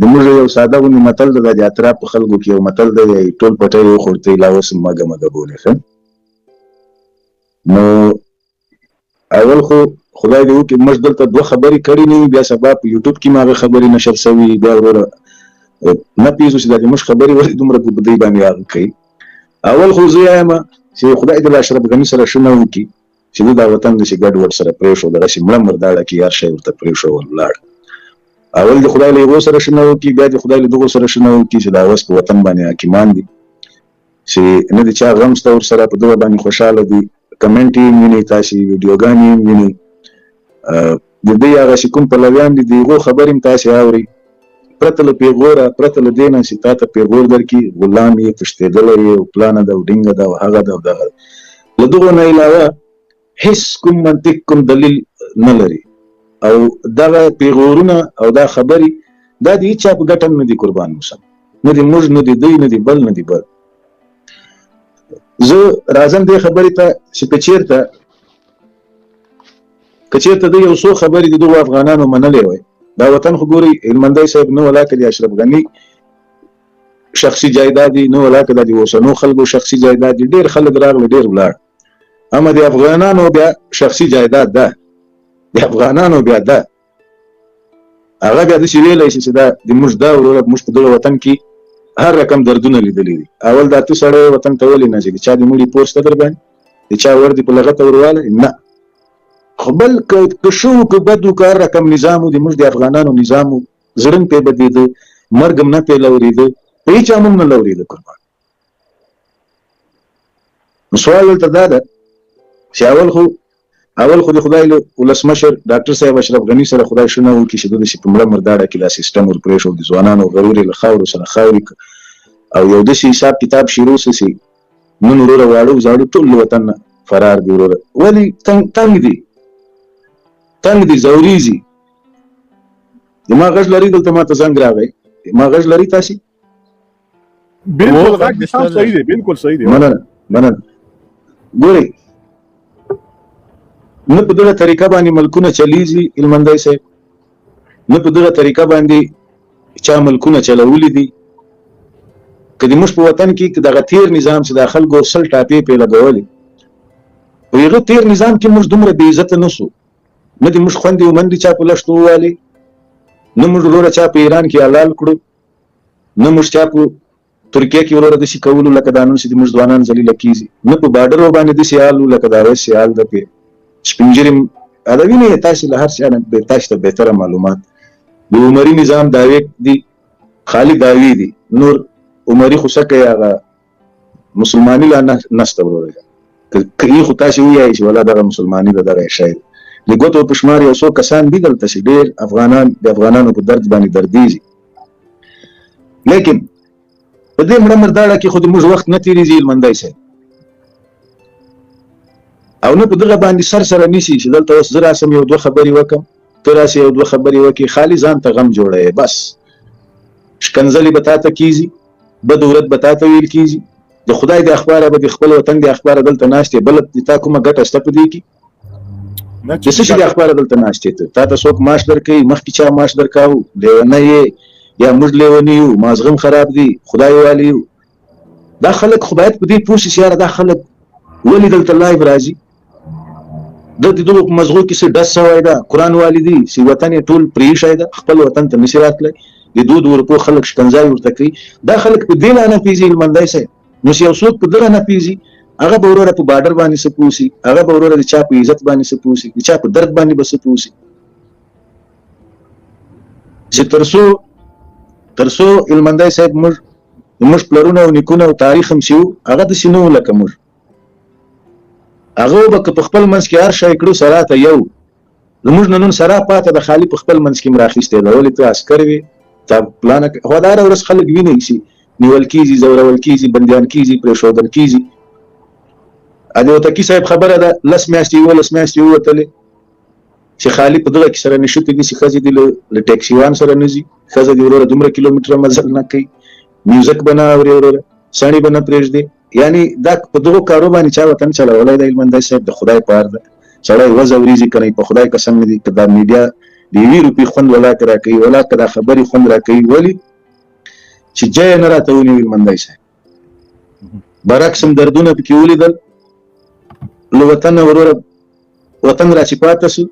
د موږ یو ساده غونې متل ده د اطراف په خلکو کې یو متل ده ټول پټی وخورتئ لا اوس مګه مګه بولې ښه. نو اول خو خدای دې وکړي موږ دلته دوه خبرې کړې نه وي، بیا سبا په یوټیوب کې ماغه خبرې نشر شوي، بیا وروره نه پېژو چې دا موږ خبرې ولې دومره په دې باندې هغه کوي. اول خو زه وایم چې خدای دې له اشرف غني سره ښه نه وکړي چې دا وطن داسې ګډ وډ سره پرېښود، دغسې مړه مرداړه کې هر شی ورته پرېښول ولاړ. اول د خدای له یو سره ښه نه وکړي، بیا د خدای له دغو سره ښه نه وکړي چې دا اوس په وطن باندې حاکمان دي چې نه د چا غم شته ورسره، په دغه باندې خوشحاله دي. کمنټ یې وینئ، تاسې ویډیوګانې یې وینئ، د دوی هغه چې کوم پلویان دي د هغو خبرې هم تاسې اورئ. پرته له پیغوره، پرته له دې نه چې تا ته پیغور درکړي غلام یې، تښتېدلی یې او پلانه ده او ډینګه ده او هغه ده او دغه ده. له دغو نه علاوه هېڅ کوم منطق کوم دلیل نه لري. او دغه پیغورونه او دا خبرې دا د هېچا په ګټه نه دي قربان موسم، نه دي موږ، نه دي دوی، نه دي بل، نه دي بل. زه راځم دې خبرې ته چې که چېرته د یو څو خبرې د دغو افغانانو منلې وای، دا وطن خو ګورئ هلمندی صاحب نه ولاکه د اشرف غني شخصي جایداد دي، نه ولاکه د اوسنو خلکو شخصي جایداد دي. ډېر خلک راغله ډېر ولاړ، اما د افغانانو بیا شخصي جایداد ده، د افغانانو بیا ده هغه بیا داسې ویلی شي چې دا د موږ دا وروره موږ په دغه وطن کې هر رقم دردونه لیدلي دي. اول دا ته سړی وطن ته ولې نه ځي؟ د چا د مړي پور شته در باندې؟ د چا ور دي په لغته وروالی؟ نه. خو بل که ښه و که بد و که هر رقم نظام و د موږ د افغانانو نظام و، زړه هم پرې بدېده، مرګ هم نه پرې لورېده، په هېچا هم نه لورېده قربان. نو سوال دلته دا ده چې اول خو د خدای له ولسمشر ډاکټر صاحب اشرف غني سره خدای ښه نه وکړي چې د داسې په مړه مرداړه کې دا سیسټم ور پرېښود، د ځوانانو غرور یې له خاورو سره خاورې او یو داسې حساب کتاب شروع سي چې نن وروره واړه زاړه ټول له وطن نه فرار دي وروره. ولې تنګ دي ځورېږي. ما غږ لري دلته ما ته زنګ راغی، ما غږ لري تاسې؟ بالکل غږ صحیح دی، بالکل صحیح دی. مننه. ګورئ نه په دغه طریقه باندې ملکونه چلیږي هلمندی صاحب، نه په دغه طریقه باندې چا ملکونه چلولي دي. که د موږ په وطن کې دغه تیر نظام چې د خلکو سل ټاپې پرې لګولې، په هغه تیر نظام کې موږ دومره بې عزته نه سو، نه د موږ خویندې ومندې چا په لښتو ووالې، نه موږ وروره چا په ایران کې حلال کړو، نه موږ چا په ترکیه کې وروره داسې کولو لکه دا نن چې د موږ ځوانان ذلیله کېږي، نه په باډرو باندې داسې حال و لکه دا اوس حال ده. پې سپین ږیري دا وینئ تاسې له هر شي نه تاسې ته بهتره معلومات. د عمري نظام دعوې دي، خالي دعوې دي، نور عمري خو څه کوي هغه مسلماني لا نشته وروره. که یې خو تاسې ووایئ چې ولا دغه مسلماني ده دغه شی دی. د ګوتو په شمار یو څو کسان دي دلته چې ډېر د افغانانو په درد باندې دردېږي. لیکن په دې مړه مرداړه کې خو د موږ وخت نه تېرېږي هلمندی صاحب، او نه په دغه باندې سره نیسي چې دلته اوس زه راسم یو دوه خبرې وکړم، ته راسې یو دوه خبرې وکړې، خالي ځان ته غم جوړوې. بس شکنځلې به تا ته کېږي، بد ورځ به تا ته ویل کېږي، د خدای د اخباره به د خپل وطن د اخباره دلته ناستې، بله د تا کومه ګټه شته په دې کې؟ د څه شي د اخباره دلته ناستې ته؟ تا ته څوک معاش درکوي؟ مخکې چا معاش درکاوه؟ لیونی یې یا موږ لیوني یو؟ مازغم خراب دی، خدای والي یو. دا خلک خو باید په دې پوه شي چې یاره دا خلک ولې دلته لایف راځي؟ د دغو په مزغو کې څه ډز سوی ده، قرآن والي دي چې وطن یې ټول پرېښی ده، خپل وطن ته نشي راتلی، د دود ورپو خلک شکنځاوي ورته کوي. دا خلک په دې نه پېژي هلمندی صاحب. نو چې یو څوک په دغه نه پېژي، هغه به وروره په باډر باندې څه پوه شي، هغه به وروره د چا په عزت باندې څه پوه شي، د چا په درد باندې به څه پوه شي. چې تر څو هلمندی صاحب موږ پلرونه او نیکونه او تاریخ هم چې وو، هغه داسې نه وو لکه موږ. هغه به که په خپل منځ کې هر شی کړو سره ته یو، زموږ نه نن سره پاته د خالي په خپل منځ کې م راخیستې ده. ولې ته عسکر وې، تا پلانه خو دا هره ورځ خلک وینئ چې نیول کېږي، ځورول کېږي، بندیان کېږي، پرېښودل کېږي. د هوتکي صاحب خبره ده 10 میاشتې 11 میاشتې ووتلې چې خالي په دغه کې سره نشوتې دي چې ښځې دې له ټیکسیوان سره نه ځي، ښځه دې وروره دومره کیلومتره مزل نه کوي، میوزک به نه اوري وروره، سړي به نه پرېږدي. یعنې دا په دغو کارو باندې چا وطن چلولی دی هلمندی صاحب؟ د خدای په ار ده سړی وځورېږي که نه؟ په خدای قسم مې دی که دا میډیا د یوې روپۍ خوند ولاکه راکوي ولاکه دا خبرې خوند راکوي ولې چې جای نه راته ونیوي لمندی صاحب برعکس هم دردونه پکې ولیدل له وطنه وروره وطن را چې پاته سو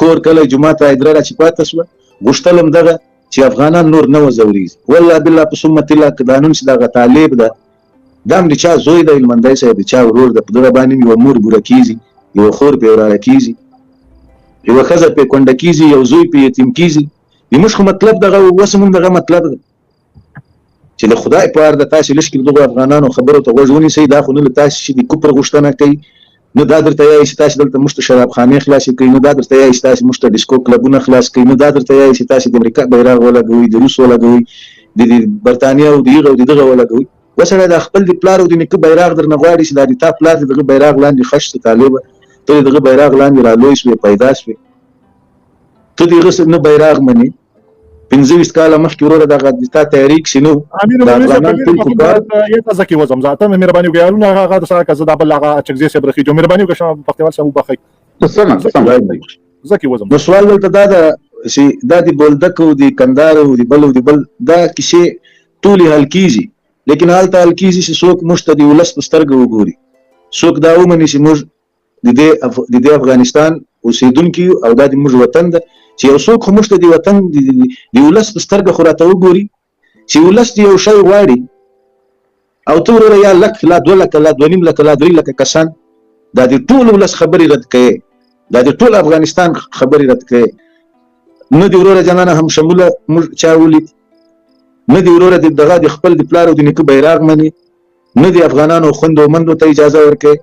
کور کلی جومات هدیره را چې پاته سوه غوښتل هم دغه چې افغانان نور نه وځورېږي والله بالله په سمت الله که دا نن چې دغه طالب ده دا هم د چا زوی دی هلمندی صاحب د چا ورور ده په دغه باندې یوه مور بوره کېږي یوه خور پرې وراره کېږي یوه ښځه پرې کونډه کېږي یو زوی پرې یتیم کېږي د موږ خو مطلب دغه اوس هم دغه مطلب ده چې د خدای په اړه د تاسې لږ دغو افغانانو خبرو ته غوږ ونیسئ دا خو نه له تاسې چې د کفر غوښتنه کوي نه دا درته وایي چې تاسې دلته موږ ته شرابخانې خلاصې کوي نه دا درته وایي چې تاسې موږ ته ډیسکو کلبونه خلاص کوي نه دا درته وایي چې تاسې د امریکا بیرغ ولګوئ د روس ولګوئ د برطانیا او د هغه او د دغه ولګوئ وسړی دا خپل د پلار او د نیکه بیرغ درنه غواړي چې دا د تا پلار د دغه بیرغ لاندې خښ ته طالبه ته د دغه بیرغ لاندې رالوی سوې پیدا سوې ته د هغه نه بیرغ منې 25 کاله مخکې وروره دغه د تا تحریک چې نو امیر زکی وزم ذاته مهرباني وکړئ الونه هغه د سره کزه د بل هغه چکزي صاحب رخي جو مهرباني وکړئ شما پختوال صاحب وبخښئ سم زکی وزم نو سوال دلته دا ده چې دا د بولدک او د کندهار او د بل دا کیسې ټولې حل کېږي لیکن هلته حل کېږي چې څوک موږ ته د ولس په سترګه وګوري څوک دا ومني چې موږ د دې افغانستان اوسېدونکي یو او دا د موږ وطن ده چې یو څوک خو موږ ته د وطن د ولس په سترګه خو راته وګوري چې ولس د یو شی غواړي او ته وروره یا لک لا 2 لکه لا 2.5 لکه لا 3 لکه کسان دا د ټول ولس خبرې رد کوي دا د ټول افغانستان خبرې رد کوي نه د وروره جانانه هم شموله موږ چا ولید نه د وروره دغه د خپل د پلار او د نیکه بیرغ مني نه د افغانانو خوندو مندو ته اجازه ورکوي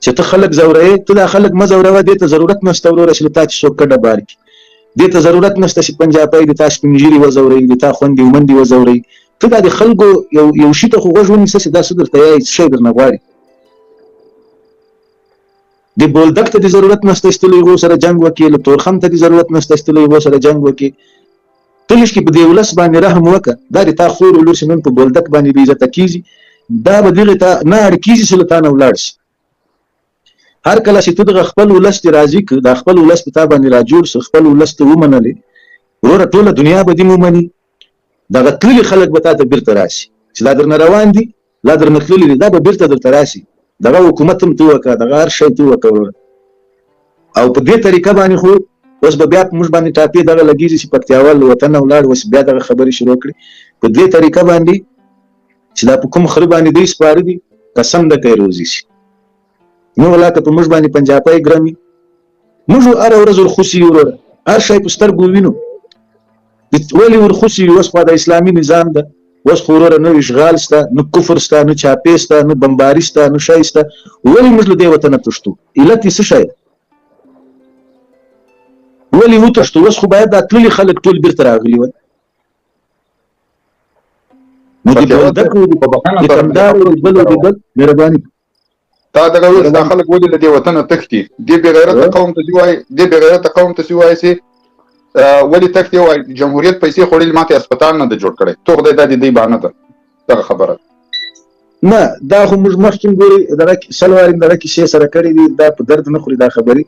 چې ته خلک زوروې ته دا خلک مه زوروه دې ته ضرورت نشته وروره چې له تا چې څوک کډه بار کړي دې ته ضرورت نشته چې پنجابی د تا سپین ږیري وزوروي د تا خویندې ومندې وزوروي ته دا د خلکو یو شي ته خو غوږ ونیسه چې دا څه درته وایي څه شی درنه غواړي د بولدک ته د ضرورت نشته چې ته له هغو سره جنګ وکړې له تورخم ته د ضرورت نشته چې ته له هغو سره جنګ وکړې ته لږ په دې ولس باندې رحم وکړه دا د تا خور ولور چې نن په بولدک باندې بېعزته کېږي دا به دغې ته نه اړ کېږي چې له تا نه ولاړ شي هر کله چې ته دغه خپل ولس دې راضي کړه دا خپل ولس په تا باندې راجوړ سه خپل ولس ته ومنلې وروره ټوله دنیا به دې ومني دغه تللي خلک به تا ته بیرته راشي چې لا درنه روان دي لا درنه تللي دي دا به بیرته درته راشي دغه حکومت هم ته وکړه دغه هر شی ته وکړه وروره او په دې طریقه باندې خو اوس به بیا په موږ باندې ټاپې دغه لګېږي چې پکتیاوال له وطنه ولاړ اوس بیا دغه خبرې شروع کړي په دې طریقه باندې چې دا په کوم خره باندې دوی سپاره دي قسم ده کوي روزي شي نو ولاکه په موږ باندې پنجابی ګرمي موږ هره ورځ ورخوسي وروره هر شی په سترګو وینو ولې ورخوسي اوس خو د اسلامي نظام ده اوس خو وروره نه اشغال شته نه کفر شته نه چاپې شته نه بمباري شته نه شی شته ولې موږ له دې وطنه تښتو علت یې څه شی ده ولې وتښتو اوس خو باید دا تللي خلک ټول بیرته راغلي وای نو د بولدک او د کندهار او د بل مهرباني تا دغه وایي دا خلک ولې له دې وطنه تښتي دې بې غیرته قوم ته دې وایي دې بې غیرته قوم ته چې وایي چې ولې تښتي وایي جمهوریت پیسې خوړلې ماته هسپتال نه ده جوړ کړی تو خدای دا د دې بهانه ده دغه خبره نه دا خو موږ مخکې ګوري دغه سلواریم دغه کیسې سره کړي دي دا په درد نه خوري دا خبرې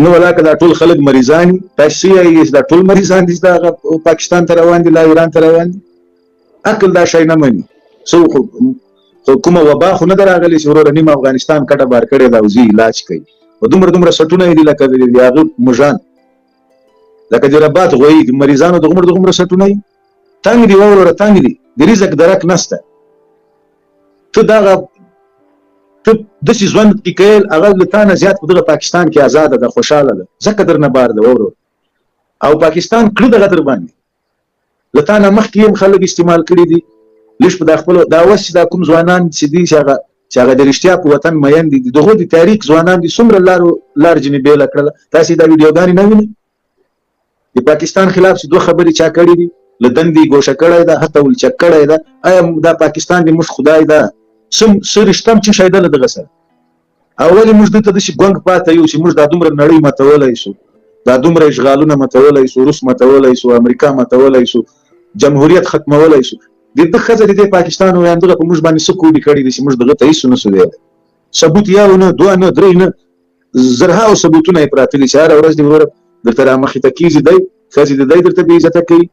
نو ولاکه دا ټول خلک مریضان دي تاسې یې دا ټول مریضان دي دا پاکستان ته روان دي لا ایران ته روان دي عقل دا شی نه مني خو کومه وبا خو نه ده راغلې چې وروره نیم افغانستان کټه بار کړی ده او زی علاج کوي او دومره سټونه یې دي لکه د هغه مژان لکه د رباط غویي د مریضانو دومره سټونه یې تنګ دي وروره تنګ دي د رزق درک نشته ته دغه ته داسې ژوند کې کوې هغه له تا نه زیات په دغه پاکستان کې ازاده ده خوشحاله ده ځکه درنه بار ده وروره او پاکستان کړه دغه در باندې له تا نه مخکې هم خلک استعمال کړي دي لږ په دا خپل دا اوس چې دا کوم ځوانان چې دي چې هغه د رښتیا په وطن مین دي دغه د تاریخ ځوانان دي څومره لار جنې بیله کړله تاسې دا ویډیوګانې نه وینئ د پاکستان خلاف چې دوه خبرې چا کړي دي له دندې ګوښه کړی ده حتی ولچک کړی ده آیا دا پاکستان د موږ خدای ده څه رشته هم چې شی ده له دغه سره او ولې موږ دلته داسې ګونګ پاته یو چې موږ دا دومره نړۍ ماتولی شو دا دومره اشغالونه ماتولی شو روس ماتولی شو امریکا ماتولی شو جمهوریت ختمولی شو د ده ښځه د دې پاکستان ویان دغه په موږ باندې څه کوډې کړي دي چې موږ دغه ته هېڅ نسو دی ثبوت یو نه دوه نه درې نه زرهاو ثبوتونه یې پراته دي چې هره ورځ دې وروره درته رامخې ته کېږي دی ښځې د دی درته بې عزته کوي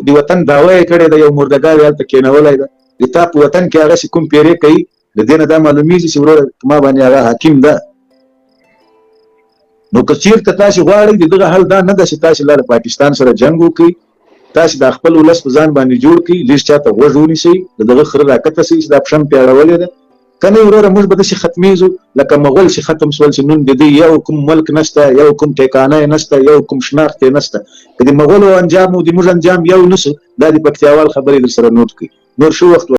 د وطن دعوه یې کړې ده یو مردګار یې هلته کېنولی ده د تا په وطن کې هغسې کوم پیرې کوي د دې نه دا معلومیږي چې وروره ما باندې هغه حاکم ده نو که چېرته تاسې غواړئ د دغه حل دا نه ده چې تاسې لا له پاکستان سره جنګ وکړئ تاسې دا خپل ولس په ځان باندې جوړ کړئ لږ چاته غوږ ونیسئ د دغه خره راکته سئ چې دا پښه مې پیاړولې ده که نه وروره موږ به داسې ختمېږو لکه مغول چې ختم شول چې نن د دوی یو کوم ملک نشته یو کوم ټیکانه یې نشته یو کوم شناخت یې نشته که د مغولو انجام او د موږ انجام یو نه سو دا د پکتیاوال خبرې در سره نوټ کړئ نور ښه وخت